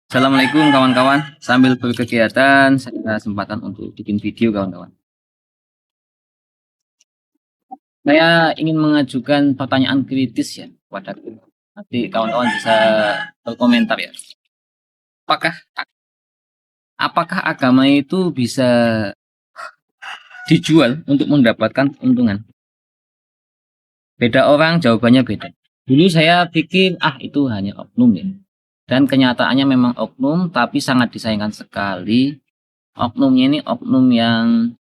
Assalamualaikum kawan-kawan. Sambil berkegiatan, saya ada kesempatan untuk bikin video kawan-kawan. Saya ingin mengajukan pertanyaan kritis ya kepada nanti kawan-kawan bisa berkomentar ya. Apakah apakah agama itu bisa dijual untuk mendapatkan keuntungan? Beda orang jawabannya beda. Dulu saya pikir itu hanya oknum ya. Dan kenyataannya memang oknum tapi sangat disayangkan sekali. Oknumnya ini oknum yang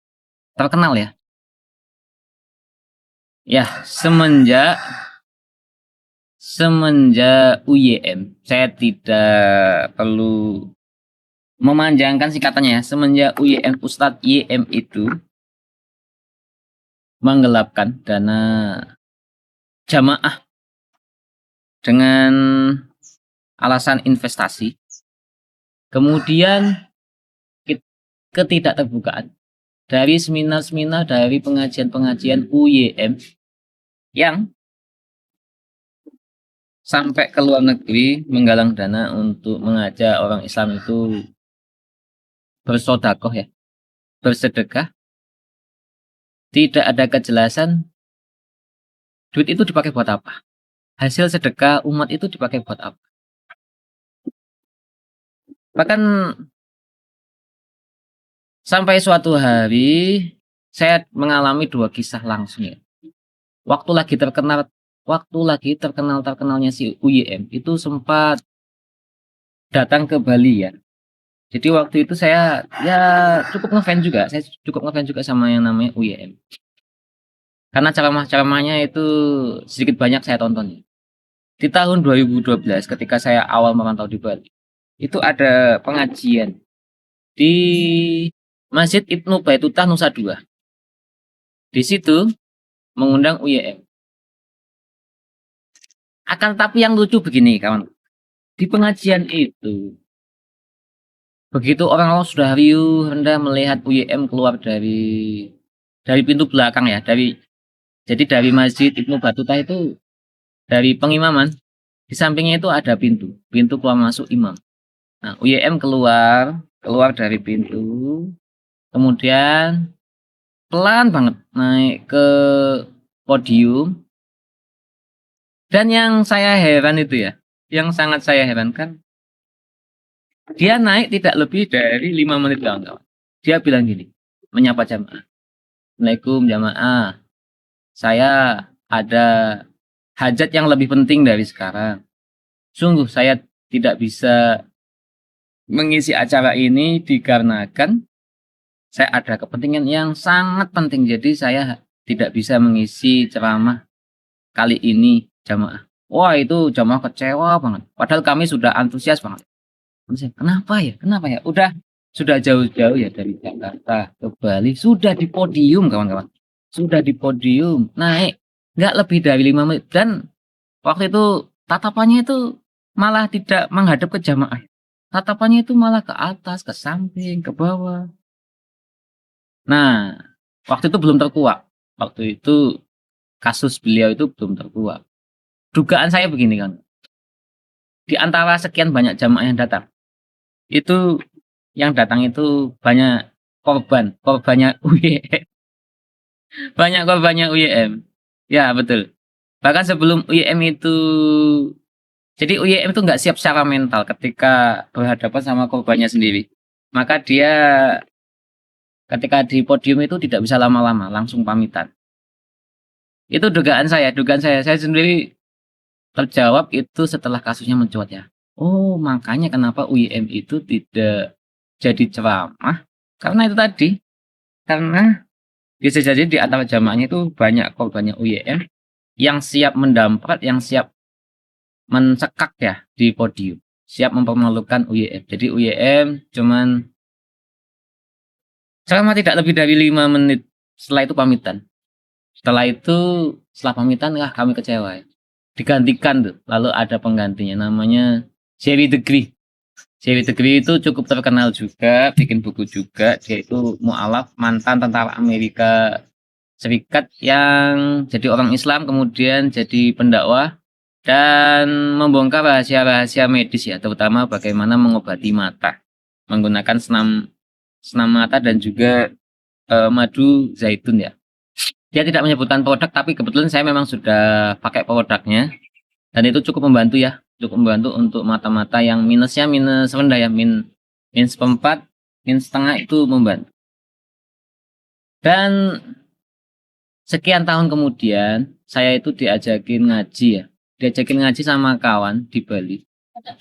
terkenal ya. Ya, semenjak UYM, saya tidak perlu memanjangkan singkatannya ya. Semenjak UYM, Ustadz YM itu menggelapkan dana jamaah dengan alasan investasi. Kemudian ketidakterbukaan dari seminar-seminar, dari pengajian-pengajian UYM yang sampai ke luar negeri menggalang dana untuk mengajak orang Islam itu bersodakoh ya, bersedekah. Tidak ada kejelasan duit itu dipakai buat apa. Hasil sedekah umat itu dipakai buat apa. Bahkan sampai suatu hari saya mengalami dua kisah langsung ya. Waktu lagi terkenalnya si UYM itu sempat datang ke Bali ya. Jadi waktu itu saya ya cukup ngefans juga sama yang namanya UYM. Karena ceramah-ceramahnya itu sedikit banyak saya tonton ya. Di tahun 2012 ketika saya awal merantau di Bali, itu ada pengajian di Masjid Ibnu Baitutah Nusa Dua. Di situ mengundang UYM. Akan tapi yang lucu begini kawan, di pengajian itu begitu orang-orang sudah riuh hendak melihat UYM keluar dari pintu belakang ya, jadi dari Masjid Ibnu Baitutah itu dari pengimaman di sampingnya itu ada pintu keluar masuk imam. Nah, UYM keluar dari pintu, kemudian pelan banget naik ke podium. Dan yang saya heran itu ya, yang sangat saya herankan, dia naik tidak lebih dari 5 menit kawan-kawan. Dia bilang gini, menyapa jamaah. Assalamualaikum jamaah, saya ada hajat yang lebih penting dari sekarang. Sungguh saya tidak bisa mengisi acara ini dikarenakan saya ada kepentingan yang sangat penting. Jadi saya tidak bisa mengisi ceramah kali ini jamaah. Wah itu jamaah kecewa banget. Padahal kami sudah antusias banget. Kenapa ya? Sudah jauh-jauh ya dari Jakarta ke Bali. Sudah di podium kawan-kawan. Sudah di podium. Naik. Nggak lebih dari 5 menit. Dan waktu itu tatapannya itu malah tidak menghadap ke jamaah. Tatapannya itu malah ke atas, ke samping, ke bawah. Nah, waktu itu belum terkuak. Waktu itu kasus beliau itu belum terkuak. Dugaan saya begini kan. Di antara sekian banyak jamaah yang datang, itu yang datang itu banyak korbannya UYM. Banyak korbannya UYM. Ya, betul. Bahkan sebelum UYM itu jadi UYM itu nggak siap secara mental ketika berhadapan sama korbannya sendiri. Maka dia ketika di podium itu tidak bisa lama-lama, langsung pamitan. Itu dugaan saya. Saya sendiri terjawab itu setelah kasusnya mencuat ya. Oh, makanya kenapa UIM itu tidak jadi ceramah karena itu tadi. Karena bisa jadi di antara jamaahnya itu banyak korbannya UIM yang siap mendamprat, yang siap mencekak ya di podium, siap mempermalukan UIM. Jadi UIM cuman ceramah tidak lebih dari 5 menit. Setelah itu pamitan. Setelah pamitan kami kecewa ya. Digantikan tuh. Lalu ada penggantinya namanya Sherry Degree. Sherry Degree itu cukup terkenal juga, bikin buku juga. Dia itu mu'alaf, mantan tentara Amerika Serikat yang jadi orang Islam kemudian jadi pendakwah dan membongkar rahasia-rahasia medis ya, terutama bagaimana mengobati mata menggunakan senam mata dan juga madu zaitun ya. Dia tidak menyebutkan produk, tapi kebetulan saya memang sudah pakai produknya dan itu cukup membantu ya, cukup membantu untuk mata-mata yang minusnya minus rendah ya, minus 4, minus setengah itu membantu. Dan sekian tahun kemudian saya itu diajakin ngaji sama kawan di Bali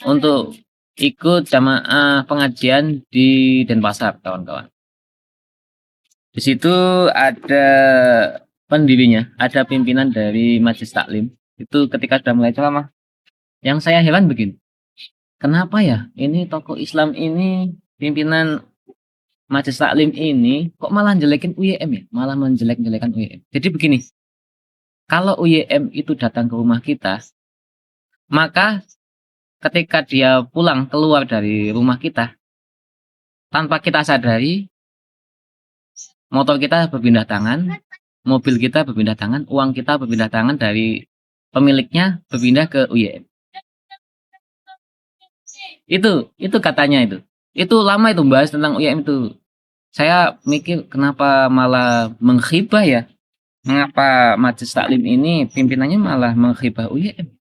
untuk ikut jamaah pengajian di Denpasar, kawan-kawan. Di situ ada pendirinya, ada pimpinan dari Majelis Taklim. Itu ketika sudah mulai ceramah, yang saya heran begini, kenapa ya ini tokoh Islam ini, pimpinan Majelis Taklim ini kok malah jelekin UYM ya, malah menjelek-jelekan UYM. Jadi begini, kalau UYM itu datang ke rumah kita, maka ketika dia pulang keluar dari rumah kita, tanpa kita sadari, motor kita berpindah tangan, mobil kita berpindah tangan, uang kita berpindah tangan dari pemiliknya berpindah ke UYM. Itu katanya itu. Itu lama itu bahas tentang UYM itu. Saya mikir kenapa malah menghibah ya? Mengapa Majelis Taklim ini pimpinannya malah menghibah UYM?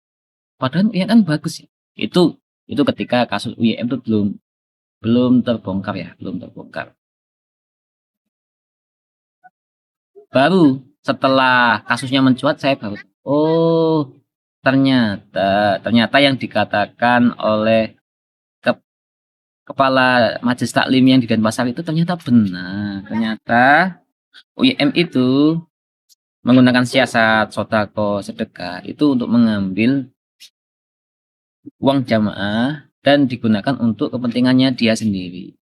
Padahal UYM kan bagus ya. Itu ketika kasus UYM itu belum terbongkar ya, belum terbongkar. Baru setelah kasusnya mencuat saya baru, oh ternyata yang dikatakan oleh kepala Majelis Taklim yang di Denpasar itu ternyata benar. Ternyata UYM itu menggunakan siasat sodako sedekah itu untuk mengambil uang jamaah dan digunakan untuk kepentingannya dia sendiri.